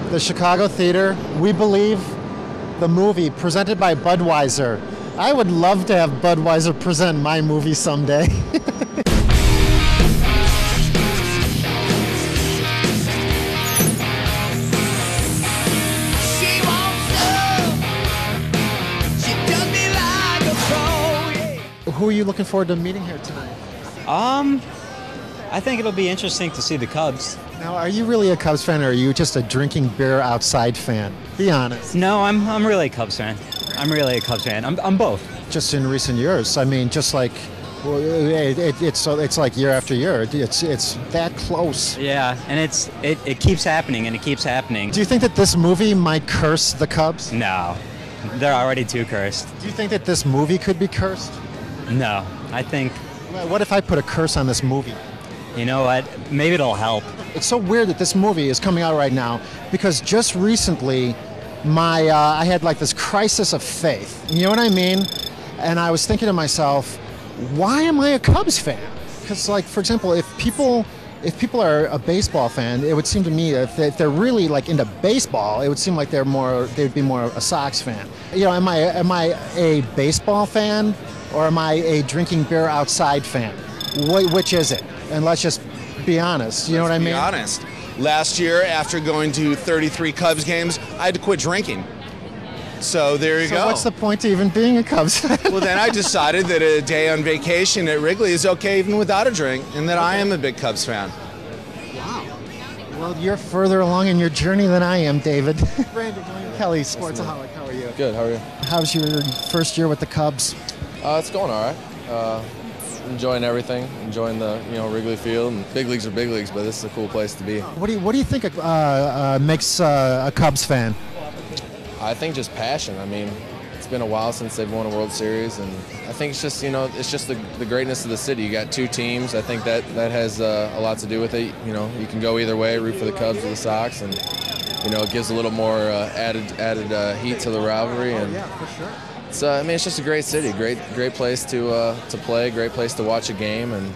the Chicago Theater, We Believe, the movie presented by Budweiser. I would love to have Budweiser present my movie someday. Who are you looking forward to meeting here tonight? I think it'll be interesting to see the Cubs. Now, are you really a Cubs fan, or are you just a drinking beer outside fan? Be honest. No, I'm really a Cubs fan. I'm really a Cubs fan. I'm both. Just in recent years, I mean, just like, well, it's like year after year. It's that close. Yeah, and it keeps happening and it keeps happening. Do you think that this movie might curse the Cubs? No, they're already too cursed. Do you think that this movie could be cursed? No, I think. Well, what if I put a curse on this movie? You know what? Maybe it'll help. It's so weird that this movie is coming out right now because just recently, I had like this crisis of faith. You know what I mean? And I was thinking to myself, why am I a Cubs fan? Because, like, for example, if people are a baseball fan, it would seem to me that if they're really like into baseball, it would seem like they'd be more a Sox fan. You know, am I a baseball fan or am I a drinking beer outside fan? Which is it? And let's just be honest. You know what I mean? Be honest. Last year, after going to 33 Cubs games, I had to quit drinking. So there you go. So what's the point to even being a Cubs fan? Well, then I decided that a day on vacation at Wrigley is okay even without a drink, and that I am a big Cubs fan. Wow. Well, you're further along in your journey than I am, David. Brandon Kelly, Sportsaholic, how are you? Good, how are you? How's your first year with the Cubs? It's going all right. Enjoying everything, enjoying the Wrigley Field. And big leagues are big leagues, but this is a cool place to be. What do you think makes a Cubs fan? I think just passion. I mean, it's been a while since they've won a World Series, and I think it's just the greatness of the city. You got two teams. I think that has a lot to do with it. You know, you can go either way, root for the Cubs or the Sox, and it gives a little more added heat to the rivalry. And yeah, for sure. It's just a great city, great place to play, great place to watch a game, and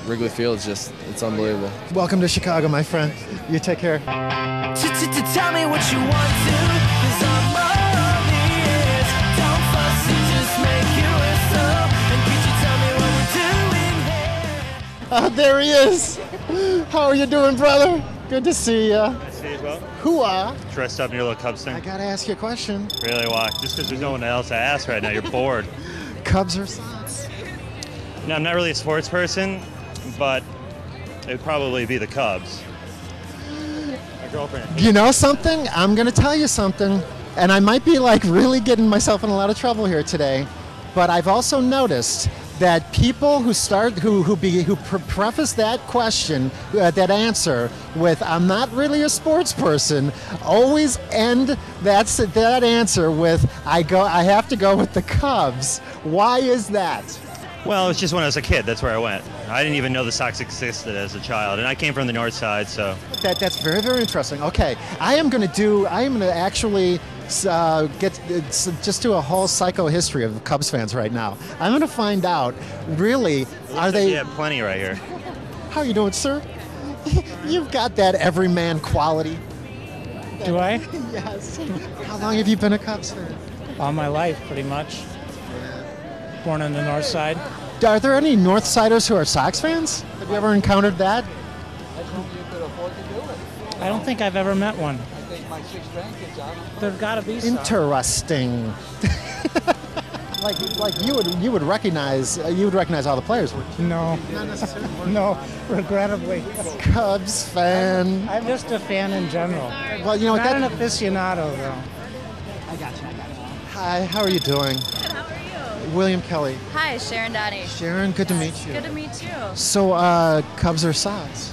Wrigley Field is it's unbelievable. Welcome to Chicago, my friend. You take care. Tell me what you want to, 'cause I'm all ears. Don't fuss and just make you whistle. And could you tell me what we're doing here? Oh, there he is. How are you doing, brother? Good to see you. Nice to see you as well. Hoo-ah. Dressed up in your little Cubs thing. I gotta ask you a question. Really, why? Just because there's no one else to ask right now, you're bored. Cubs or Sox? No, I'm not really a sports person, but it would probably be the Cubs. My girlfriend. You know something? I'm gonna tell you something, and I might be like really getting myself in a lot of trouble here today, but I've also noticed that people who preface that question, that answer with "I'm not really a sports person," always end that answer with I have to go with the Cubs. Why is that? Well, it's just when I was a kid, that's where I went. I didn't even know the Sox existed as a child, and I came from the north side, so. That's very, very interesting. Okay, I am going to actually just do a whole psychohistory of Cubs fans right now. I'm going to find out, really, are they... Yeah, plenty right here. How are you doing, sir? You've got that everyman quality. Do I? Yes. How long have you been a Cubs fan? All my life, pretty much. Born on the north side. Are there any North Siders who are Sox fans? Have you ever encountered that? I don't think I've ever met one. There've got to be some. Interesting. like you would recognize all the players, wouldn't you? No. Not necessarily. No, regrettably. Cubs fan. I'm just a fan in general. Well, you know Not an aficionado, though. I got you. Hi, how are you doing? Good, how are you? William Kelly. Hi, Sharon Donnie. Sharon, good to meet you. Good to meet you. So, Cubs or Sox?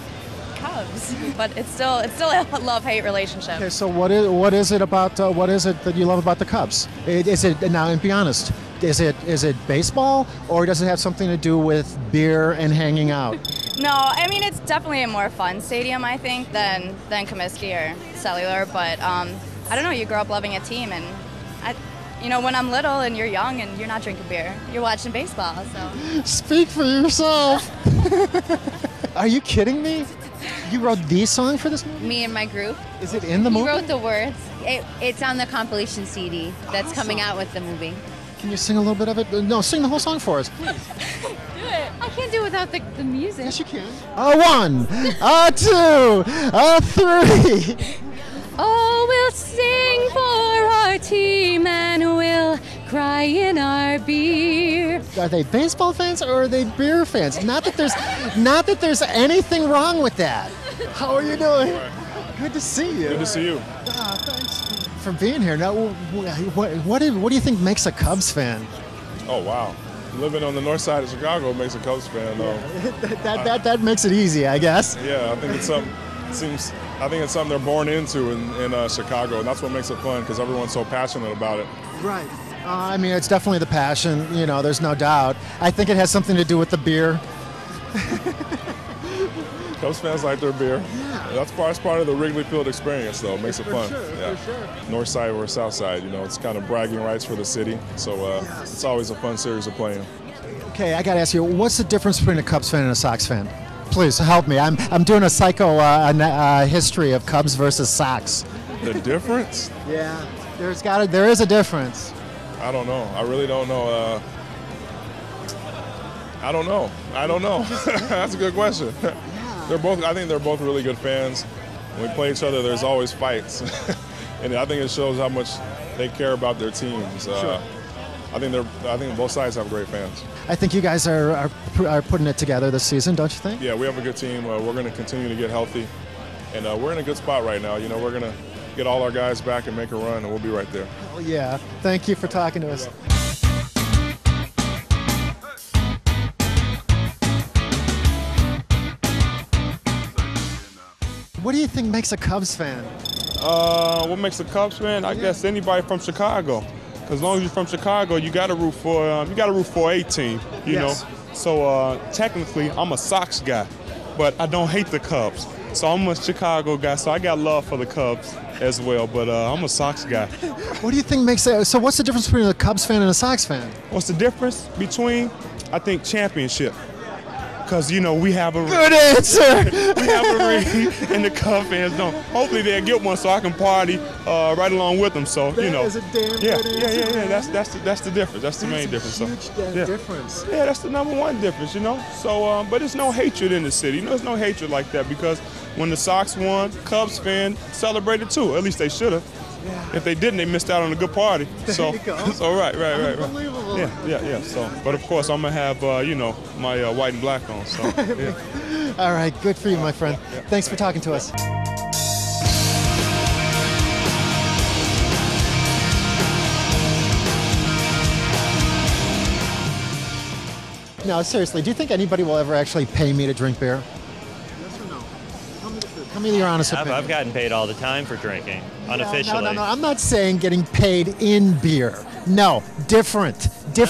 Cubs, but it's still a love-hate relationship. Okay, so what is it that you love about the Cubs? Is it now? And be honest, is it baseball, or does it have something to do with beer and hanging out? No, I mean it's definitely a more fun stadium, I think, than Comiskey or Cellular. But I don't know. You grow up loving a team, and when I'm little and you're young and you're not drinking beer, you're watching baseball. So speak for yourself. Are you kidding me? You wrote the song for this movie? Me and my group. Is it in the We movie? wrote the words. It's on the compilation CD that's coming out with the movie. Can you sing a little bit of it? No, sing the whole song for us, please. I can't do it without the music. Yes, you can. One, two, three. Oh, we'll sing for our team and we'll cry in our beer. Are they baseball fans or are they beer fans? Not that there's anything wrong with that. How are you doing? Good to see you. Good to see you. Thanks for being here. Now, what do you think makes a Cubs fan? Oh, wow. Living on the north side of Chicago makes a Cubs fan, though. that makes it easy, I guess. Yeah, I think it's something. I think it's something they're born into in Chicago, and that's what makes it fun because everyone's so passionate about it. Right. I mean, it's definitely the passion. You know, there's no doubt. I think it has something to do with the beer. Cubs fans like their beer. Yeah. That's part of the Wrigley Field experience, though. It makes it fun. Sure, yeah. For sure. North side or south side, you know, it's kind of bragging rights for the city. So it's always a fun series to play in. Okay, I got to ask you, what's the difference between a Cubs fan and a Sox fan? Please help me. I'm doing a psycho history of Cubs versus Sox. The difference? Yeah, there is a difference. I don't know. I really don't know. I don't know. That's a good question. I think they're both really good fans. When we play each other, there's always fights, and I think it shows how much they care about their teams. Sure. I think both sides have great fans. I think you guys are putting it together this season, don't you think? Yeah, we have a good team. We're going to continue to get healthy, and we're in a good spot right now. You know, we're going to get all our guys back and make a run, and we'll be right there. Oh, yeah. Thank you for talking to us. What do you think makes a Cubs fan? What makes a Cubs fan? I guess anybody from Chicago. Because as long as you're from Chicago, you got to root for a team. You know. So technically, I'm a Sox guy, but I don't hate the Cubs. So I'm a Chicago guy. So I got love for the Cubs as well. But I'm a Sox guy. What do you think makes it? So what's the difference between a Cubs fan and a Sox fan? What's the difference between? I think championship. Because, you know, we have a ring. Good answer. We have a ring, and the Cub fans don't. Hopefully they'll get one so I can party right along with them. So, you know. That is a damn yeah, good answer. Yeah. That's the difference. That's the main difference. Huge difference. Yeah, that's the number one difference, you know. So, but there's no hatred in the city. You know, there's no hatred like that because when the Sox won, Cubs fans celebrated too. At least they should have. Yeah. If they didn't, they missed out on a good party. There you go. So right. Unbelievable. Yeah. So, but of course, I'm gonna have my white and black on. So, yeah. All right, good for you, my friend. Thanks for talking to us. No, seriously, do you think anybody will ever actually pay me to drink beer? Yes or no? Tell me your honest opinion. I've gotten paid all the time for drinking, unofficially. No. I'm not saying getting paid in beer. No, different. No.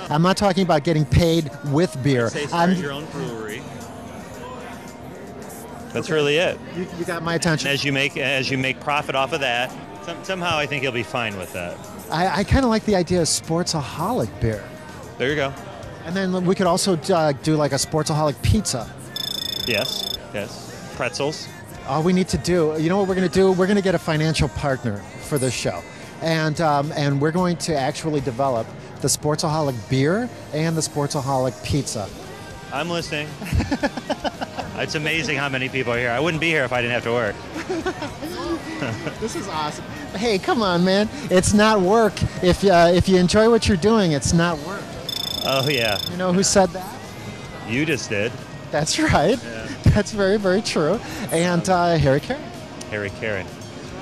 I'm not talking about getting paid with beer. Say start your own brewery. That's really it. You got my attention. And as you make profit off of that, somehow I think you'll be fine with that. I kind of like the idea of sportsaholic beer. There you go. And then we could also do like a sportsaholic pizza. Yes. Pretzels. All we need to do, you know what we're going to do? We're going to get a financial partner for this show. And we're going to actually develop the sportsaholic beer and the sportsaholic pizza. I'm listening. It's amazing how many people are here. I wouldn't be here if I didn't have to work. This is awesome. Hey, come on, man. It's not work. If you enjoy what you're doing, it's not work. Oh, yeah. You know who said that? You just did. That's right. Yeah. That's very, very true. And Harry Caray. Harry Caray.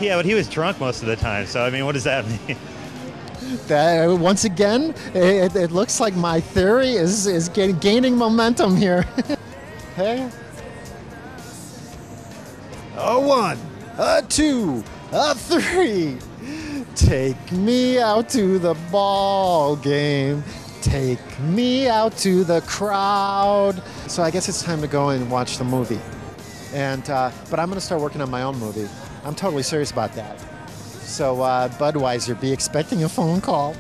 Yeah, but he was drunk most of the time, so I mean, what does that mean? Once again, it looks like my theory is gaining momentum here. Hey. A 1, a 2, a 3. Take me out to the ball game. Take me out to the crowd. So I guess it's time to go and watch the movie. But I'm going to start working on my own movie. I'm totally serious about that. So Budweiser, be expecting a phone call.